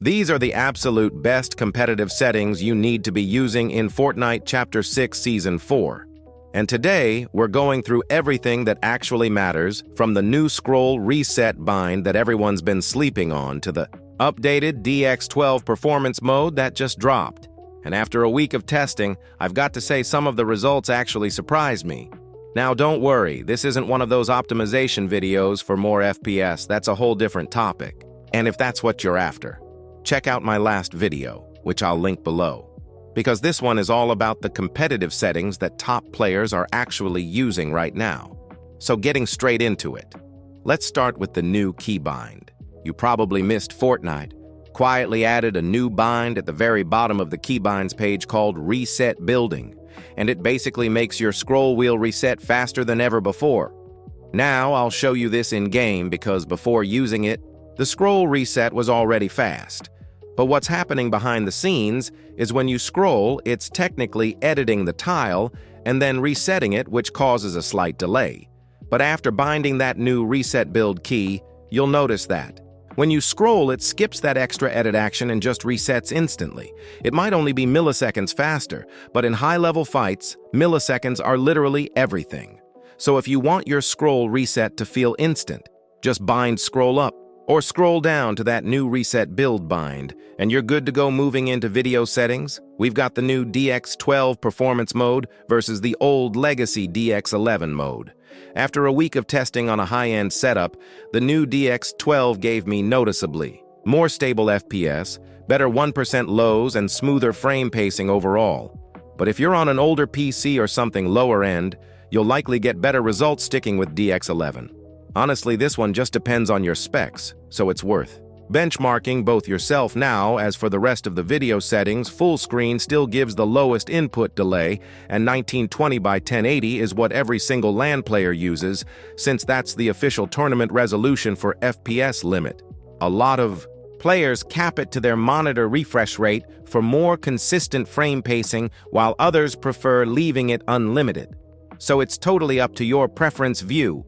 These are the absolute best competitive settings you need to be using in Fortnite Chapter 6 Season 4. And today, we're going through everything that actually matters, from the new scroll reset bind that everyone's been sleeping on to the updated DX12 Performance Mode that just dropped. And after a week of testing, I've got to say some of the results actually surprised me. Now don't worry, this isn't one of those optimization videos for more FPS, that's a whole different topic. And if that's what you're after, check out my last video, which I'll link below, because this one is all about the competitive settings that top players are actually using right now. So getting straight into it, let's start with the new keybind. You probably missed Fortnite quietly added a new bind at the very bottom of the keybinds page called Reset Building, and it basically makes your scroll wheel reset faster than ever before. Now I'll show you this in-game because before using it, the scroll reset was already fast. But what's happening behind the scenes is when you scroll, it's technically editing the tile and then resetting it, which causes a slight delay. But after binding that new reset build key, you'll notice that when you scroll, it skips that extra edit action and just resets instantly. It might only be milliseconds faster, but in high-level fights, milliseconds are literally everything. So if you want your scroll reset to feel instant, just bind scroll up or scroll down to that new reset build bind, and you're good to go. Moving into video settings, we've got the new DX12 Performance Mode versus the old legacy DX11 mode. After a week of testing on a high-end setup, the new DX12 gave me noticeably more stable FPS, better 1% lows, and smoother frame pacing overall. But if you're on an older PC or something lower end, you'll likely get better results sticking with DX11. Honestly, this one just depends on your specs, so it's worth benchmarking both yourself. Now, as for the rest of the video settings, full screen still gives the lowest input delay, and 1920 by 1080 is what every single LAN player uses, since that's the official tournament resolution for FPS limit. A lot of players cap it to their monitor refresh rate for more consistent frame pacing, while others prefer leaving it unlimited. So it's totally up to your preference view.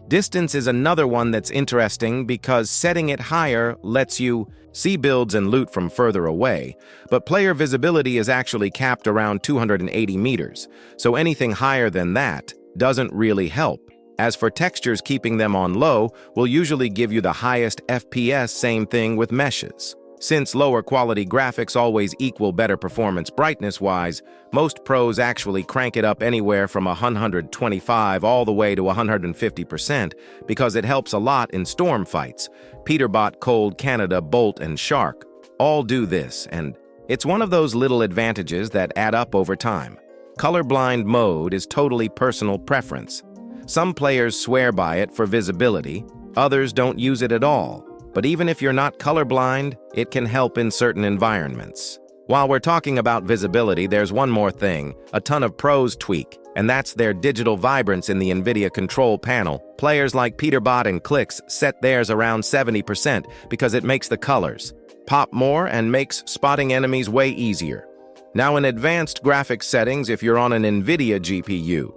Distance is another one that's interesting because setting it higher lets you see builds and loot from further away, but player visibility is actually capped around 280 meters, so anything higher than that doesn't really help. As for textures, keeping them on low will usually give you the highest FPS, same thing with meshes. Since lower quality graphics always equal better performance brightness-wise, most pros actually crank it up anywhere from 125 all the way to 150% because it helps a lot in storm fights. Peterbot, Cold, Canada, Bolt, and Shark all do this, and it's one of those little advantages that add up over time. Colorblind mode is totally personal preference. Some players swear by it for visibility, others don't use it at all. But even if you're not colorblind, it can help in certain environments. While we're talking about visibility, there's one more thing a ton of pros tweak, and that's their digital vibrance in the NVIDIA control panel. Players like Peterbot and Quitxn set theirs around 70% because it makes the colors pop more and makes spotting enemies way easier. Now in advanced graphics settings, if you're on an NVIDIA GPU,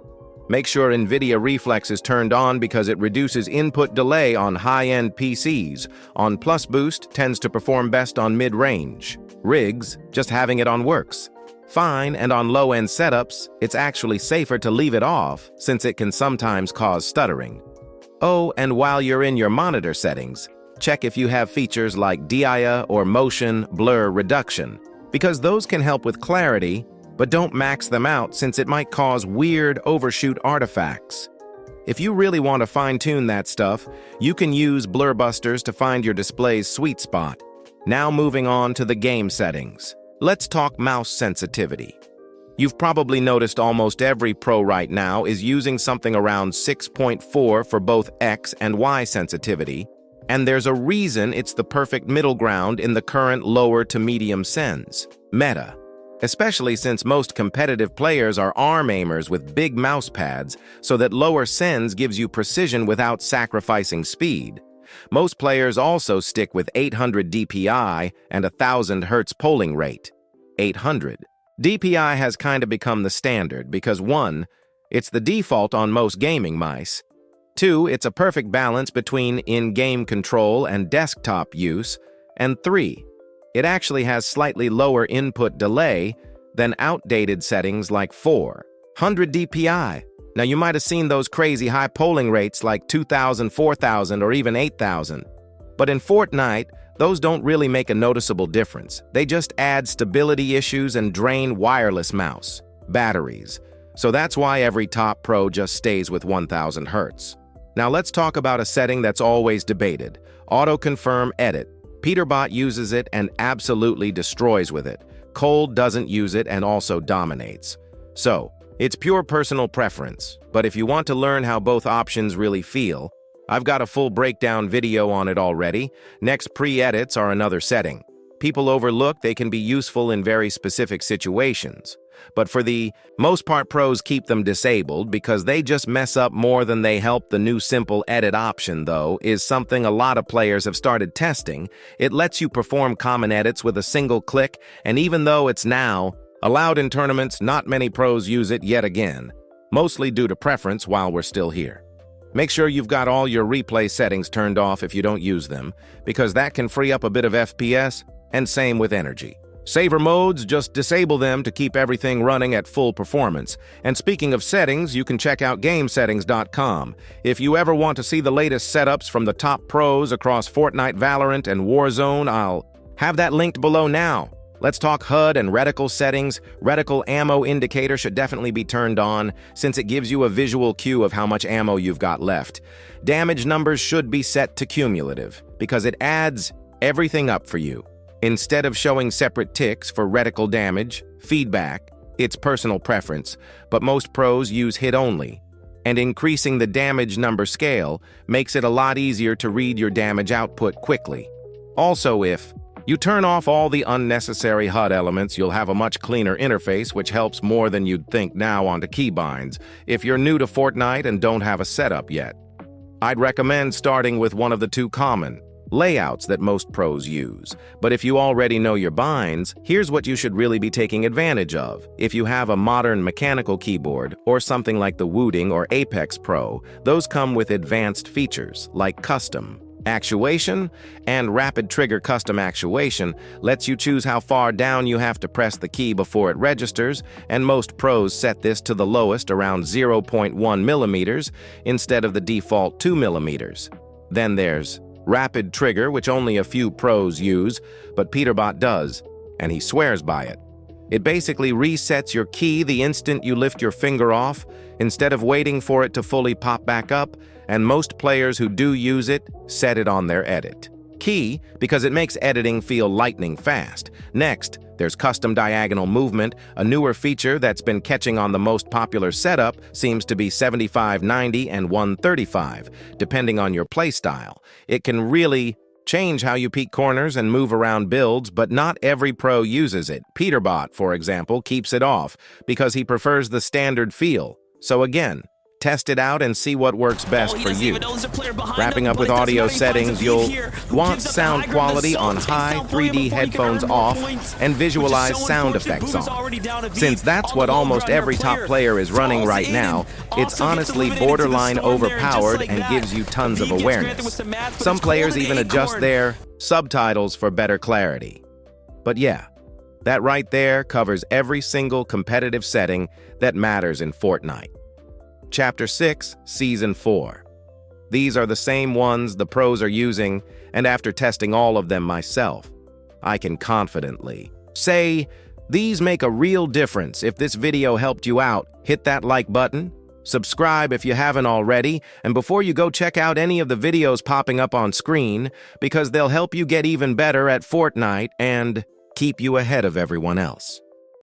make sure NVIDIA Reflex is turned on because it reduces input delay on high-end PCs. On Plus Boost tends to perform best on mid-range rigs, just having it on works fine, and on low-end setups, it's actually safer to leave it off since it can sometimes cause stuttering. Oh, and while you're in your monitor settings, check if you have features like DIA or motion blur reduction, because those can help with clarity, but don't max them out since it might cause weird overshoot artifacts. If you really want to fine-tune that stuff, you can use blur busters to find your display's sweet spot. Now moving on to the game settings. Let's talk mouse sensitivity. You've probably noticed almost every pro right now is using something around 6.4 for both X and Y sensitivity, and there's a reason it's the perfect middle ground in the current lower to medium sens meta. Especially since most competitive players are arm aimers with big mouse pads, so that lower sens gives you precision without sacrificing speed. Most players also stick with 800 DPI and 1000 Hz polling rate. 800 DPI has kind of become the standard because 1, it's the default on most gaming mice. 2, it's a perfect balance between in-game control and desktop use. And 3, It actually has slightly lower input delay than outdated settings like 400 dpi. Now you might have seen those crazy high polling rates like 2,000, 4,000, or even 8,000. But in Fortnite, those don't really make a noticeable difference. They just add stability issues and drain wireless mouse batteries. So that's why every top pro just stays with 1,000 Hz. Now let's talk about a setting that's always debated: auto-confirm edit. Peterbot uses it and absolutely destroys with it. Cold doesn't use it and also dominates. So, it's pure personal preference, but if you want to learn how both options really feel, I've got a full breakdown video on it already. Next, pre-edits are another setting. People overlook they can be useful in very specific situations. But for the most part, pros keep them disabled because they just mess up more than they help. The new simple edit option, though, is something a lot of players have started testing. It lets you perform common edits with a single click, and even though it's now allowed in tournaments, not many pros use it yet again, mostly due to preference while we're still here. Make sure you've got all your replay settings turned off if you don't use them, because that can free up a bit of FPS, and same with energy. Saver modes, just disable them to keep everything running at full performance. And speaking of settings, you can check out gamesettings.com. If you ever want to see the latest setups from the top pros across Fortnite, Valorant, and Warzone, I'll have that linked below now. Let's talk HUD and reticle settings. Reticle ammo indicator should definitely be turned on, since it gives you a visual cue of how much ammo you've got left. Damage numbers should be set to cumulative, because it adds everything up for you. Instead of showing separate ticks for reticle damage, feedback, it's personal preference, but most pros use hit only. And increasing the damage number scale makes it a lot easier to read your damage output quickly. Also, if you turn off all the unnecessary HUD elements, you'll have a much cleaner interface, which helps more than you'd think now onto keybinds. If you're new to Fortnite and don't have a setup yet, I'd recommend starting with one of the two common layouts that most pros use. But if you already know your binds, here's what you should really be taking advantage of. If you have a modern mechanical keyboard, or something like the Wooting or Apex Pro, those come with advanced features like custom actuation, and rapid trigger. Custom actuation lets you choose how far down you have to press the key before it registers, and most pros set this to the lowest, around 0.1 millimeters, instead of the default 2 millimeters. Then there's rapid trigger, which only a few pros use, but Peterbot does, and he swears by it. It basically resets your key the instant you lift your finger off, instead of waiting for it to fully pop back up, and most players who do use it set it on their edit key because it makes editing feel lightning fast. Next, there's custom diagonal movement, a newer feature that's been catching on. The most popular setup seems to be 75, 90, and 135, depending on your playstyle. It can really change how you peek corners and move around builds, but not every pro uses it. Peterbot, for example, keeps it off because he prefers the standard feel. So again, test it out and see what works best for you. Wrapping up with audio settings, you'll want sound quality on high, 3D headphones off, and visualize sound effects on. Since that's what almost every top player is running right now, it's honestly borderline overpowered and gives you tons of awareness. Some players even adjust their subtitles for better clarity. But yeah, that right there covers every single competitive setting that matters in Fortnite. Chapter 6, Season 4. These are the same ones the pros are using, and after testing all of them myself, I can confidently say these make a real difference. If this video helped you out, hit that like button, subscribe if you haven't already, and before you go, check out any of the videos popping up on screen, because they'll help you get even better at Fortnite and keep you ahead of everyone else.